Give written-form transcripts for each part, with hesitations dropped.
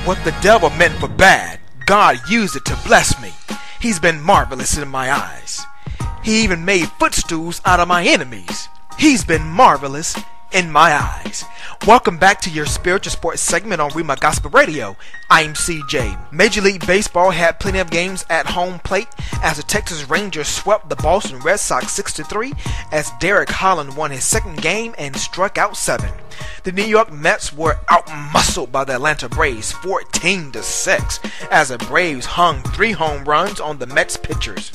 What the devil meant for bad, God used it to bless me. He's been marvelous in my eyes. He even made footstools out of my enemies. He's been marvelous in my eyes. Welcome back to your spiritual sports segment on Read My Gospel Radio. I'm CJ. Major League Baseball had plenty of games at home plate as the Texas Rangers swept the Boston Red Sox 6-3 as Derek Holland won his second game and struck out 7. The New York Mets were outmuscled by the Atlanta Braves 14-6 as the Braves hung 3 home runs on the Mets pitchers.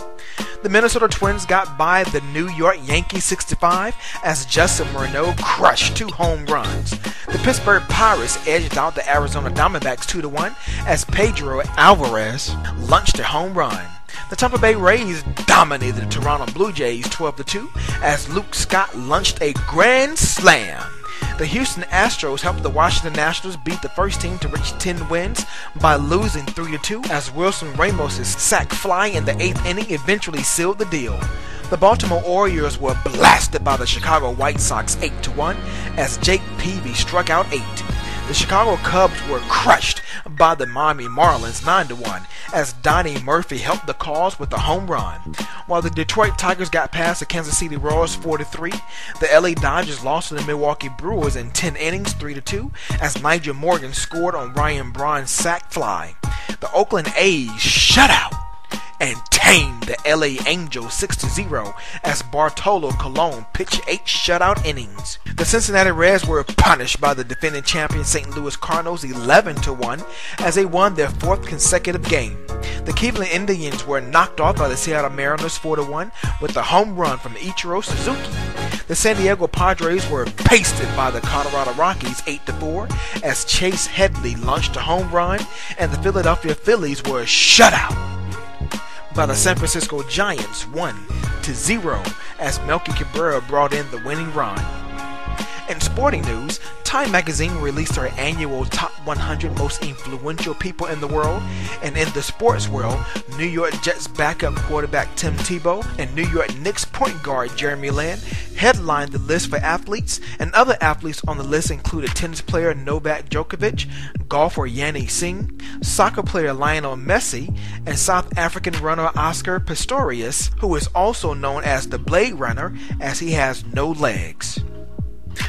The Minnesota Twins got by the New York Yankees 65 as Justin Morneau crushed 2 home runs. The Pittsburgh Pirates edged out the Arizona Diamondbacks 2-1 as Pedro Alvarez launched a home run. The Tampa Bay Rays dominated the Toronto Blue Jays 12-2 as Luke Scott launched a grand slam. The Houston Astros helped the Washington Nationals beat the first team to reach 10 wins by losing 3-2 as Wilson Ramos' sac fly in the 8th inning eventually sealed the deal. The Baltimore Orioles were blasted by the Chicago White Sox 8-1 as Jake Peavy struck out 8. The Chicago Cubs were crushed by the Miami Marlins 9-1 as Donnie Murphy helped the cause with a home run. While the Detroit Tigers got past the Kansas City Royals 4-3, the LA Dodgers lost to the Milwaukee Brewers in 10 innings 3-2 as Nigel Morgan scored on Ryan Braun's sac fly. The Oakland A's shut out and tamed the LA Angels 6-0 as Bartolo Colon pitched 8 shutout innings. The Cincinnati Reds were punished by the defending champion St. Louis Cardinals 11-1 as they won their 4th consecutive game. The Cleveland Indians were knocked off by the Seattle Mariners 4-1 with a home run from Ichiro Suzuki. The San Diego Padres were pasted by the Colorado Rockies 8-4 as Chase Headley launched a home run, and the Philadelphia Phillies were shut out by the San Francisco Giants 1-0 as Melky Cabrera brought in the winning run. In sporting news, Time Magazine released their annual Top 100 Most Influential People in the World, and in the sports world, New York Jets backup quarterback Tim Tebow and New York Knicks point guard Jeremy Lin headlined the list for athletes, and other athletes on the list included tennis player Novak Djokovic, golfer Yanni Singh, soccer player Lionel Messi, and South African runner Oscar Pistorius, who is also known as the Blade Runner as he has no legs.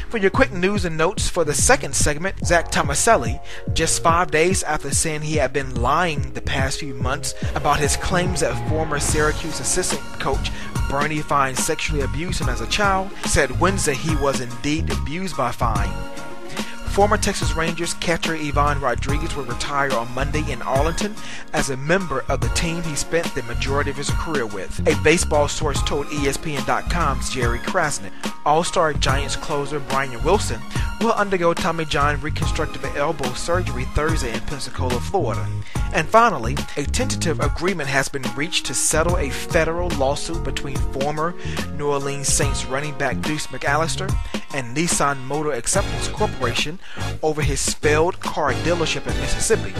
For your quick news and notes for the second segment, Zach Tomaselli, just 5 days after saying he had been lying the past few months about his claims that former Syracuse assistant coach Bernie Fine sexually abused him as a child, said Wednesday he was indeed abused by Fine. Former Texas Rangers catcher Ivan Rodriguez will retire on Monday in Arlington as a member of the team he spent the majority of his career with, a baseball source told ESPN.com's Jerry Krasnick. All-Star Giants closer Brian Wilson will undergo Tommy John reconstructive elbow surgery Thursday in Pensacola, Florida. And finally, a tentative agreement has been reached to settle a federal lawsuit between former New Orleans Saints running back Deuce McAllister and Nissan Motor Acceptance Corporation over his failed car dealership in Mississippi,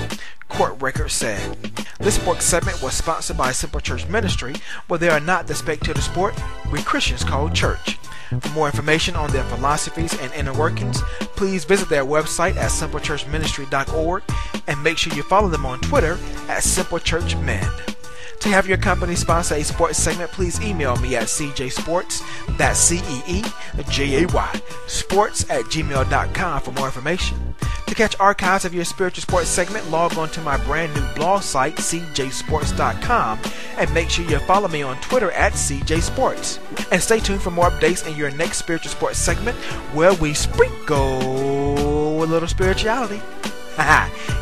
court records said. This sports segment was sponsored by Simple Church Ministry, where they are not the spectator sport we Christians call church. For more information on their philosophies and inner workings, please visit their website at simplechurchministry.org and make sure you follow them on Twitter at simplechurchmend. To have your company sponsor a sports segment, please email me at cjsports, that's C-E-E-J-A-Y, sports@gmail.com for more information. To catch archives of your spiritual sports segment, log on to my brand new blog site, cjsports.com, and make sure you follow me on Twitter at cjsports. And stay tuned for more updates in your next spiritual sports segment, where we sprinkle a little spirituality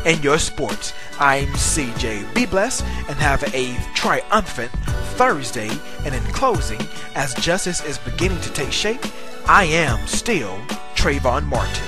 in your sports. I'm CJ. Be blessed and have a triumphant Thursday. And in closing, as justice is beginning to take shape, I am still Trayvon Martin.